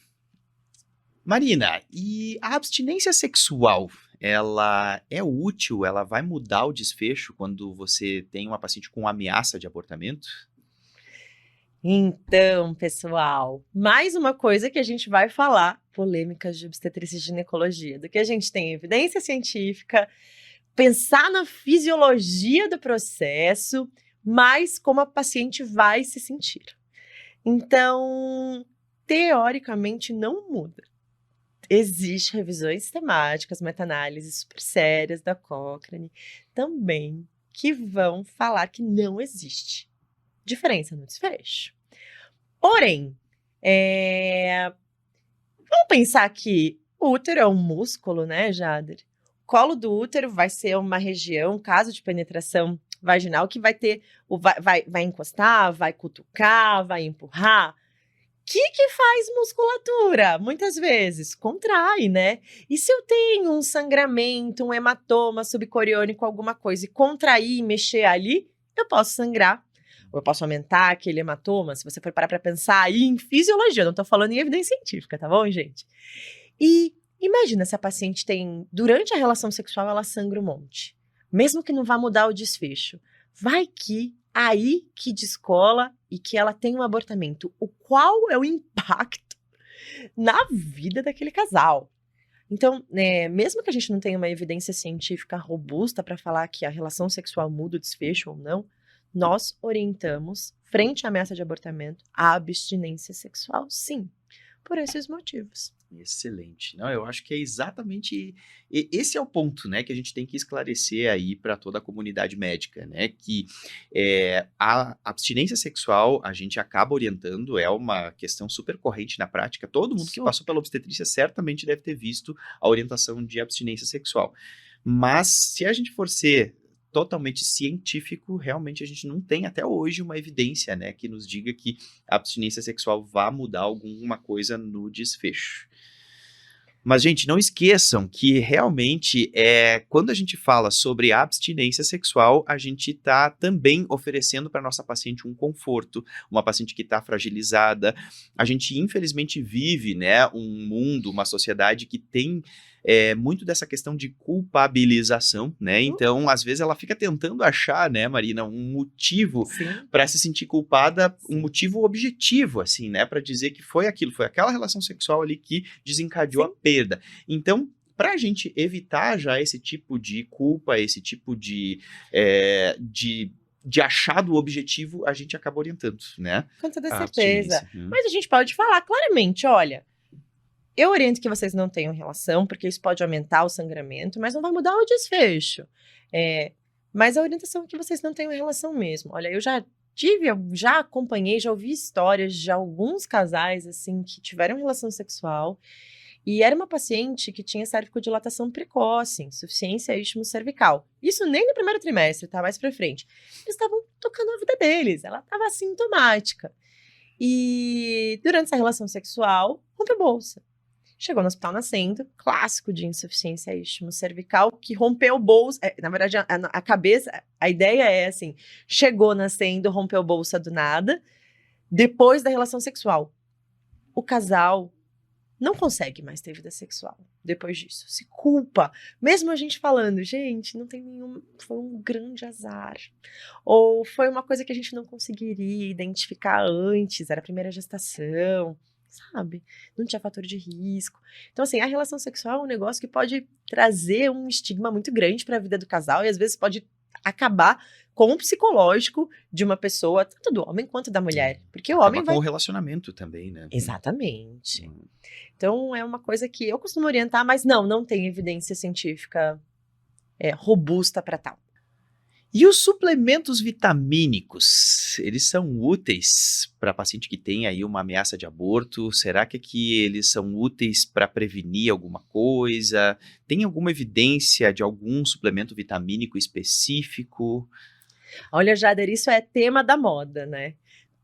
Marina, e a abstinência sexual, ela é útil? Ela vai mudar o desfecho quando você tem uma paciente com ameaça de abortamento? Então, pessoal, mais uma coisa que a gente vai falar, polêmicas de obstetrícia e ginecologia, do que a gente tem evidência científica, pensar na fisiologia do processo, mas como a paciente vai se sentir. Então, teoricamente, não muda. Existem revisões sistemáticas, meta-análises super sérias da Cochrane também, que vão falar que não existe diferença no desfecho. Porém, vamos pensar que o útero é um músculo, né, Jader? O colo do útero vai ser uma região, caso de penetração vaginal, que vai ter, vai encostar, vai cutucar, vai empurrar. O que faz musculatura? Muitas vezes contrai, né? E se eu tenho um sangramento, um hematoma subcoriônico, alguma coisa, e contrair e mexer ali, eu posso sangrar. Ou eu posso aumentar aquele hematoma, se você for parar para pensar aí em fisiologia, eu não tô falando em evidência científica, tá bom, gente? E imagina se a paciente tem, durante a relação sexual, ela sangra um monte. Mesmo que não vá mudar o desfecho. Vai que aí que descola e que ela tem um abortamento. Qual é o impacto na vida daquele casal? Então, mesmo que a gente não tenha uma evidência científica robusta para falar que a relação sexual muda o desfecho ou não, nós orientamos, frente à ameaça de abortamento, a abstinência sexual, sim, por esses motivos. Excelente. Não, eu acho que é exatamente esse é o ponto, né, que a gente tem que esclarecer aí para toda a comunidade médica, né, que a abstinência sexual a gente acaba orientando, é uma questão super corrente na prática. Todo mundo que passou pela obstetrícia certamente deve ter visto a orientação de abstinência sexual. Mas se a gente for ser totalmente científico, realmente a gente não tem até hoje uma evidência, né, que nos diga que a abstinência sexual vá mudar alguma coisa no desfecho. Mas, gente, não esqueçam que realmente quando a gente fala sobre abstinência sexual, a gente está também oferecendo para nossa paciente um conforto, uma paciente que está fragilizada. A gente, infelizmente, vive, né, um mundo, uma sociedade que tem muito dessa questão de culpabilização, né? Então, às vezes, ela fica tentando achar, né, Marina, um motivo para se sentir culpada, um motivo objetivo, assim, né? Para dizer que foi aquilo, foi aquela relação sexual ali que desencadeou a perda. Então, para a gente evitar já esse tipo de culpa, esse tipo de achado objetivo, a gente acaba orientando, né? Com toda certeza. Mas a gente pode falar claramente, olha, eu oriento que vocês não tenham relação, porque isso pode aumentar o sangramento, mas não vai mudar o desfecho. Mas a orientação é que vocês não tenham relação mesmo. Olha, eu já acompanhei, já ouvi histórias de alguns casais, assim, que tiveram relação sexual, e era uma paciente que tinha cervicodilatação precoce, insuficiência istmo-cervical. Isso nem no primeiro trimestre, tá? Mais pra frente. Eles estavam tocando a vida deles, ela estava assintomática. E durante essa relação sexual, rompeu a bolsa. Chegou no hospital nascendo, clássico de insuficiência istmo-cervical, que rompeu bolsa. Na verdade, a cabeça, a ideia é assim: chegou nascendo, rompeu bolsa do nada, depois da relação sexual. O casal não consegue mais ter vida sexual depois disso. Se culpa. Mesmo a gente falando, gente, não tem nenhum. Foi um grande azar. Ou foi uma coisa que a gente não conseguiria identificar antes, era a primeira gestação. Sabe? Não tinha fator de risco. Então, assim, a relação sexual é um negócio que pode trazer um estigma muito grande para a vida do casal e às vezes pode acabar com o psicológico de uma pessoa, tanto do homem quanto da mulher. Porque o homem vai... com o relacionamento também, né? Exatamente. Então, é uma coisa que eu costumo orientar, mas não tem evidência científica robusta para tal. E os suplementos vitamínicos, eles são úteis para paciente que tem aí uma ameaça de aborto? Será que eles são úteis para prevenir alguma coisa? Tem alguma evidência de algum suplemento vitamínico específico? Olha, Jader, isso é tema da moda, né?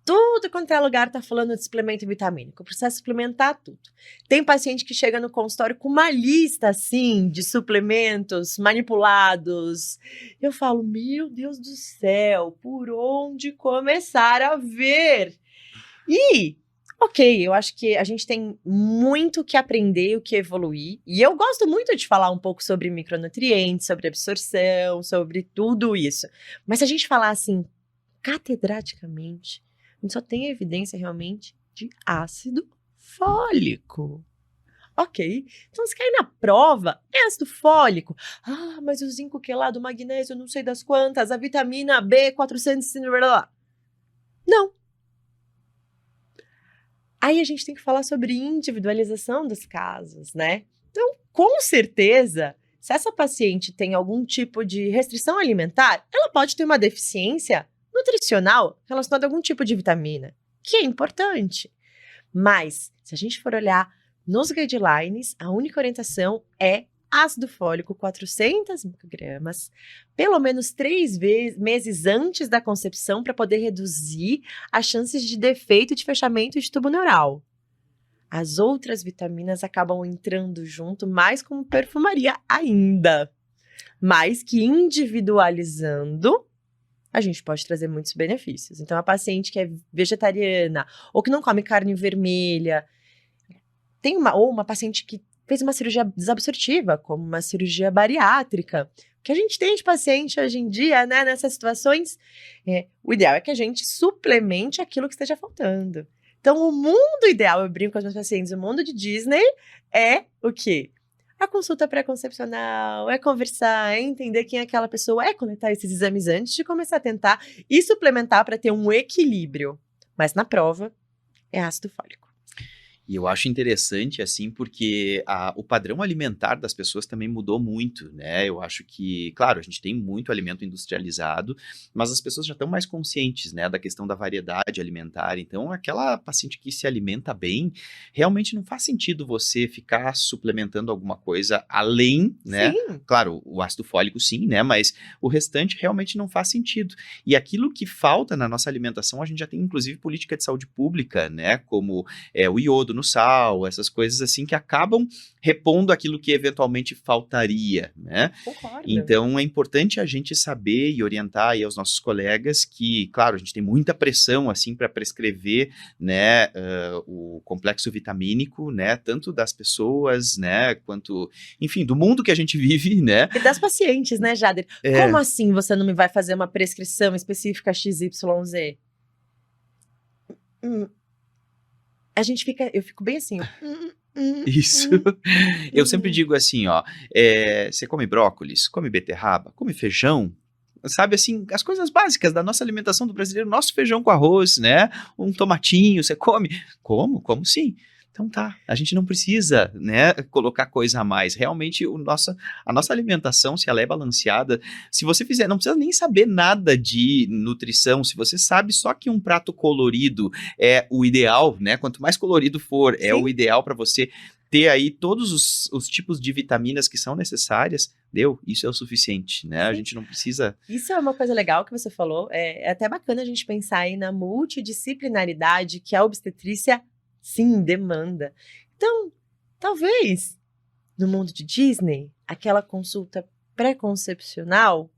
Tudo quanto é lugar tá falando de suplemento vitamínico. Precisa suplementar tudo. Tem paciente que chega no consultório com uma lista, assim, de suplementos manipulados. Eu falo, meu Deus do céu, por onde começar a ver? E, ok, eu acho que a gente tem muito que aprender, o que evoluir. E eu gosto muito de falar um pouco sobre micronutrientes, sobre absorção, sobre tudo isso. Mas se a gente falar, assim, catedraticamente, a gente só tem evidência realmente de ácido fólico. Ok, então se cair na prova, é ácido fólico. Ah, mas o zinco quelado, o magnésio, não sei das quantas, a vitamina B, 400... Não. Aí a gente tem que falar sobre individualização dos casos, né? Então, com certeza, se essa paciente tem algum tipo de restrição alimentar, ela pode ter uma deficiência nutricional relacionada a algum tipo de vitamina, que é importante. Mas, se a gente for olhar nos guidelines, a única orientação é ácido fólico 400 microgramas, pelo menos 3 meses antes da concepção, para poder reduzir as chances de defeito de fechamento de tubo neural. As outras vitaminas acabam entrando junto, mais como perfumaria ainda. Mas que individualizando, a gente pode trazer muitos benefícios. Então, a paciente que é vegetariana ou que não come carne vermelha, ou uma paciente que fez uma cirurgia desabsortiva, como uma cirurgia bariátrica, que a gente tem de paciente hoje em dia, né, nessas situações, o ideal é que a gente suplemente aquilo que esteja faltando. Então, o mundo ideal, eu brinco com os meus pacientes, o mundo de Disney é o quê? A consulta pré-concepcional, é conversar, é entender quem é aquela pessoa, é coletar esses exames antes de começar a tentar e suplementar para ter um equilíbrio. Mas na prova, é ácido fólico. E eu acho interessante, assim, porque o padrão alimentar das pessoas também mudou muito, né? Eu acho que, claro, a gente tem muito alimento industrializado, mas as pessoas já estão mais conscientes, né, da questão da variedade alimentar. Então, aquela paciente que se alimenta bem, realmente não faz sentido você ficar suplementando alguma coisa além, né? Sim. Claro, o ácido fólico sim, né? Mas o restante realmente não faz sentido. E aquilo que falta na nossa alimentação, a gente já tem, inclusive, política de saúde pública, né? Como o iodo no sal, essas coisas assim que acabam repondo aquilo que eventualmente faltaria, né? Concordo. Então é importante a gente saber e orientar aí aos nossos colegas que, claro, a gente tem muita pressão assim para prescrever, né, o complexo vitamínico, né, tanto das pessoas, né, quanto, enfim, do mundo que a gente vive, né? E das pacientes, né, Jader? Como assim você não me vai fazer uma prescrição específica XYZ? Eu fico bem assim. Isso. Eu sempre digo assim, ó, você come brócolis, come beterraba, come feijão, sabe assim, as coisas básicas da nossa alimentação do brasileiro, nosso feijão com arroz, né, um tomatinho, você come? Como sim. Então tá, a gente não precisa, né, colocar coisa a mais. Realmente a nossa alimentação, se ela é balanceada, se você fizer, não precisa nem saber nada de nutrição, se você sabe só que um prato colorido é o ideal, né, quanto mais colorido for, é o ideal para você ter aí todos os tipos de vitaminas que são necessárias, isso é o suficiente, né? A gente não precisa... Isso é uma coisa legal que você falou, é até bacana a gente pensar aí na multidisciplinaridade que a obstetrícia sim, demanda. Então, talvez, no mundo de Disney, aquela consulta pré-concepcional,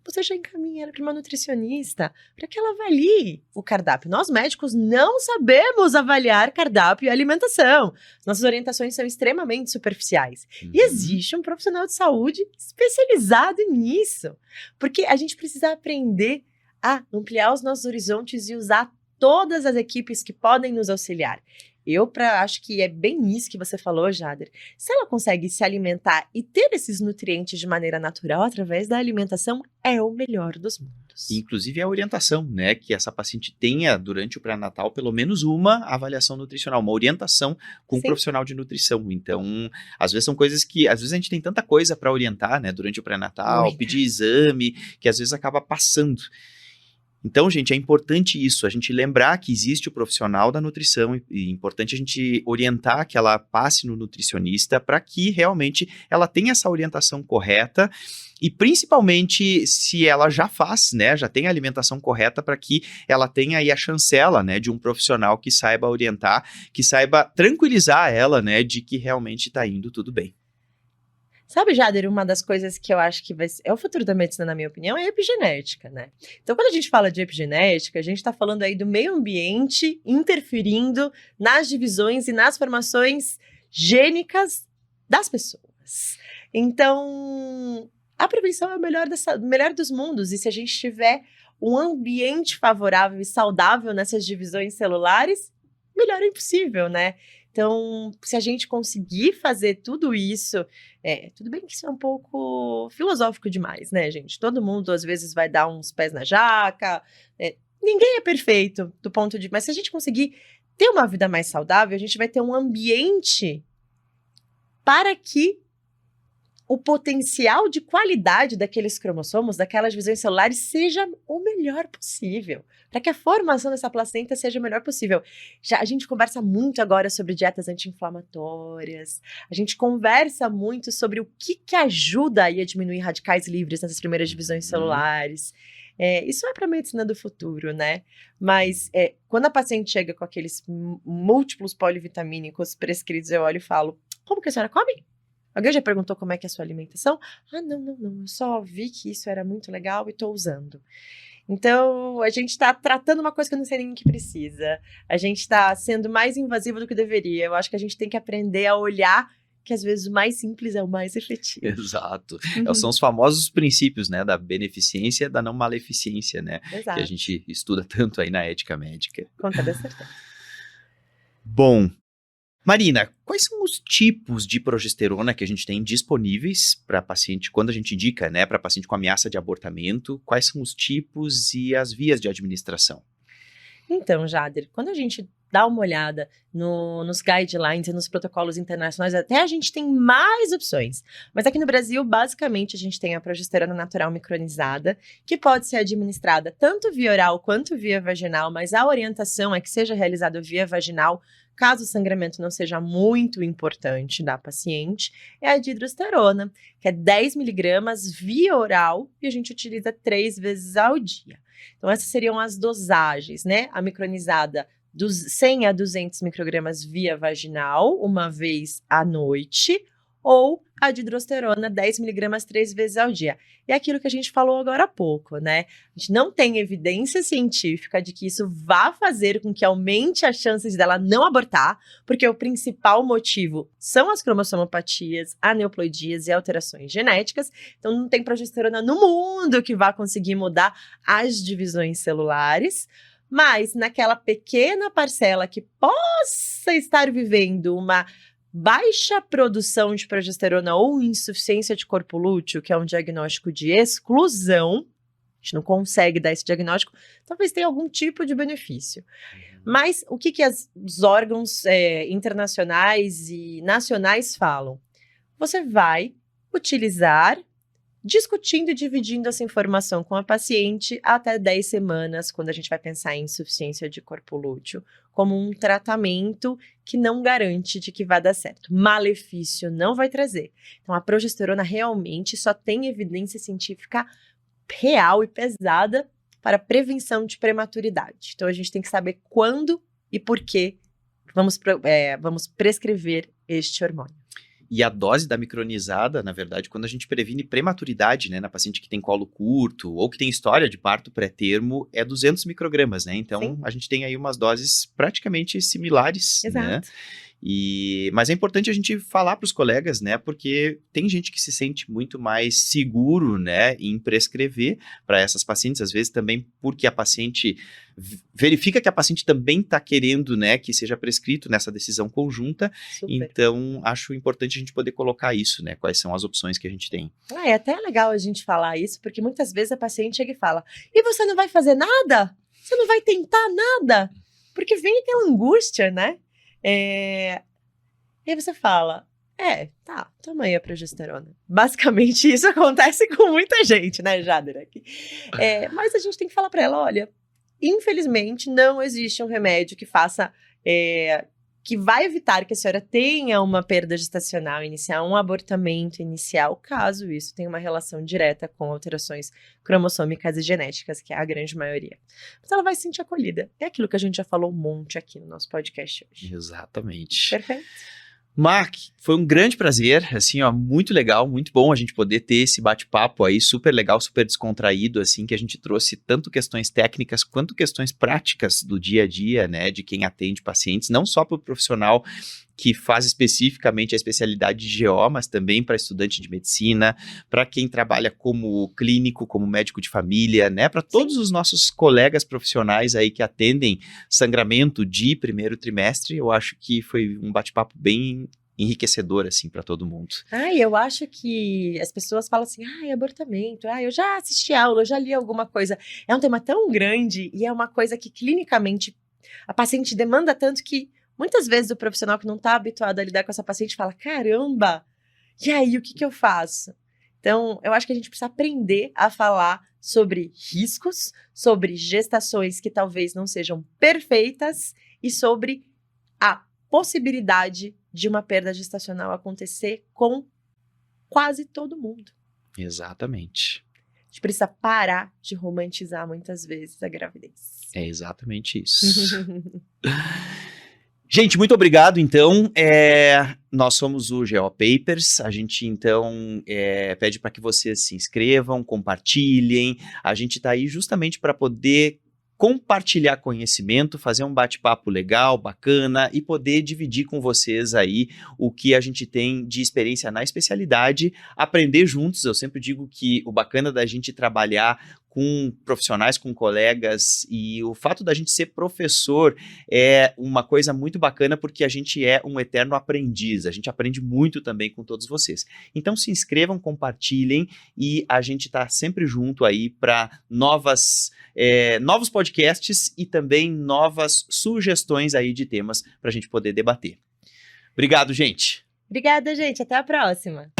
você já encaminha ela para uma nutricionista, para que ela avalie o cardápio. Nós, médicos, não sabemos avaliar cardápio e alimentação. Nossas orientações são extremamente superficiais. E existe um profissional de saúde especializado nisso. Porque a gente precisa aprender a ampliar os nossos horizontes e usar todas as equipes que podem nos auxiliar. Acho que é bem isso que você falou, Jader. Se ela consegue se alimentar e ter esses nutrientes de maneira natural através da alimentação, é o melhor dos mundos. Inclusive a orientação, né? Que essa paciente tenha durante o pré-natal pelo menos uma avaliação nutricional, uma orientação com um profissional de nutrição. Então, às vezes são coisas que, às vezes a gente tem tanta coisa para orientar, né? Durante o pré-natal, pedir exame, que às vezes acaba passando. Então, gente, é importante isso, a gente lembrar que existe o profissional da nutrição e é importante a gente orientar que ela passe no nutricionista para que realmente ela tenha essa orientação correta e principalmente se ela já faz, né, já tem a alimentação correta para que ela tenha aí a chancela, né, de um profissional que saiba orientar, que saiba tranquilizar ela, né, de que realmente está indo tudo bem. Sabe, Jader, uma das coisas que eu acho que é o futuro da medicina, na minha opinião, é a epigenética, né? Então, quando a gente fala de epigenética, a gente está falando aí do meio ambiente interferindo nas divisões e nas formações gênicas das pessoas. Então, a prevenção é o melhor dos mundos. E se a gente tiver um ambiente favorável e saudável nessas divisões celulares, melhor é impossível, né? Então, se a gente conseguir fazer tudo isso, tudo bem que isso é um pouco filosófico demais, né, gente? Todo mundo, às vezes, vai dar uns pés na jaca. Ninguém é perfeito do ponto de... Mas se a gente conseguir ter uma vida mais saudável, a gente vai ter um ambiente para que o potencial de qualidade daqueles cromossomos, daquelas divisões celulares, seja o melhor possível. Para que a formação dessa placenta seja o melhor possível. A gente conversa muito agora sobre dietas anti-inflamatórias. A gente conversa muito sobre o que ajuda aí a diminuir radicais livres nessas primeiras divisões celulares. Isso é para a medicina do futuro, né? Mas quando a paciente chega com aqueles múltiplos polivitamínicos prescritos, eu olho e falo, como que a senhora come? Alguém já perguntou como é que é a sua alimentação? Ah, não, eu só vi que isso era muito legal e estou usando. Então, a gente está tratando uma coisa que eu não sei nem que precisa. A gente está sendo mais invasivo do que deveria. Eu acho que a gente tem que aprender a olhar que às vezes o mais simples é o mais efetivo. Exato. São os famosos princípios, né, da beneficência e da não maleficência, né? Exato. Que a gente estuda tanto aí na ética médica. Com toda certeza. Bom, Marina, quais são os tipos de progesterona que a gente tem disponíveis para paciente, quando a gente indica, né, para paciente com ameaça de abortamento? Quais são os tipos e as vias de administração? Então, Jader, quando a gente dá uma olhada nos guidelines e nos protocolos internacionais, até a gente tem mais opções. Mas aqui no Brasil, basicamente, a gente tem a progesterona natural micronizada, que pode ser administrada tanto via oral quanto via vaginal, mas a orientação é que seja realizada via vaginal, caso o sangramento não seja muito importante da paciente, é a dihidrosterona, que é 10 miligramas via oral e a gente utiliza 3 vezes ao dia. Então, essas seriam as dosagens, né? A micronizada dos 100 a 200 microgramas via vaginal, uma vez à noite, ou a dihidrosterona, 10 miligramas 3 vezes ao dia. E é aquilo que a gente falou agora há pouco, né? A gente não tem evidência científica de que isso vá fazer com que aumente as chances dela não abortar, porque o principal motivo são as cromossomopatias, aneuploidias e alterações genéticas. Então, não tem progesterona no mundo que vá conseguir mudar as divisões celulares. Mas naquela pequena parcela que possa estar vivendo uma baixa produção de progesterona ou insuficiência de corpo lúteo, que é um diagnóstico de exclusão, a gente não consegue dar esse diagnóstico, talvez tenha algum tipo de benefício. Mas o que os órgãos internacionais e nacionais falam? Você vai utilizar discutindo e dividindo essa informação com a paciente até 10 semanas, quando a gente vai pensar em insuficiência de corpo lúteo, como um tratamento que não garante de que vai dar certo. Malefício não vai trazer. Então, a progesterona realmente só tem evidência científica real e pesada para prevenção de prematuridade. Então, a gente tem que saber quando e por que vamos prescrever este hormônio. E a dose da micronizada, na verdade, quando a gente previne prematuridade, né, na paciente que tem colo curto ou que tem história de parto pré-termo, é 200 microgramas, né? Então, sim, a gente tem aí umas doses praticamente similares, exato, né? Mas é importante a gente falar para os colegas, né? Porque tem gente que se sente muito mais seguro, né, em prescrever para essas pacientes, às vezes também porque a paciente verifica que a paciente também está querendo, né, que seja prescrito nessa decisão conjunta. Super. Então, acho importante a gente poder colocar isso, né? Quais são as opções que a gente tem. É até legal a gente falar isso, porque muitas vezes a paciente chega e fala: e você não vai fazer nada? Você não vai tentar nada? Porque vem aquela angústia, né? E aí você fala, tá, toma aí a progesterona. Basicamente isso acontece com muita gente, né, Jader? Aqui. Mas a gente tem que falar para ela, olha, infelizmente não existe um remédio que faça, que vai evitar que a senhora tenha uma perda gestacional inicial, um abortamento inicial, caso isso tenha uma relação direta com alterações cromossômicas e genéticas, que é a grande maioria. Mas ela vai se sentir acolhida. É aquilo que a gente já falou um monte aqui no nosso podcast hoje. Exatamente. Perfeito. Mark, foi um grande prazer, assim, ó, muito legal, muito bom a gente poder ter esse bate-papo aí, super legal, super descontraído, assim, que a gente trouxe tanto questões técnicas quanto questões práticas do dia a dia, né, de quem atende pacientes, não só para o profissional que faz especificamente a especialidade de GO, mas também para estudante de medicina, para quem trabalha como clínico, como médico de família, né, para todos os nossos colegas profissionais aí que atendem sangramento de primeiro trimestre. Eu acho que foi um bate-papo bem enriquecedor, assim, para todo mundo. Eu acho que as pessoas falam assim, abortamento, eu já assisti aula, eu já li alguma coisa. É um tema tão grande e é uma coisa que clinicamente A paciente demanda tanto que muitas vezes o profissional que não está habituado a lidar com essa paciente fala, caramba, e aí, o que eu faço? Então, eu acho que a gente precisa aprender a falar sobre riscos, sobre gestações que talvez não sejam perfeitas e sobre a possibilidade de uma perda gestacional acontecer com quase todo mundo. Exatamente. A gente precisa parar de romantizar muitas vezes a gravidez. É exatamente isso. Gente, muito obrigado, então. Nós somos o GO Papers. A gente, então, pede para que vocês se inscrevam, compartilhem. A gente está aí justamente para poder compartilhar conhecimento, fazer um bate-papo legal, bacana e poder dividir com vocês aí o que a gente tem de experiência na especialidade, aprender juntos. Eu sempre digo que o bacana da gente trabalhar com profissionais, com colegas, e o fato da gente ser professor é uma coisa muito bacana porque a gente é um eterno aprendiz, a gente aprende muito também com todos vocês. Então se inscrevam, compartilhem e a gente está sempre junto aí para novos podcasts e também novas sugestões aí de temas para a gente poder debater. Obrigado, gente. Obrigada, gente. Até a próxima.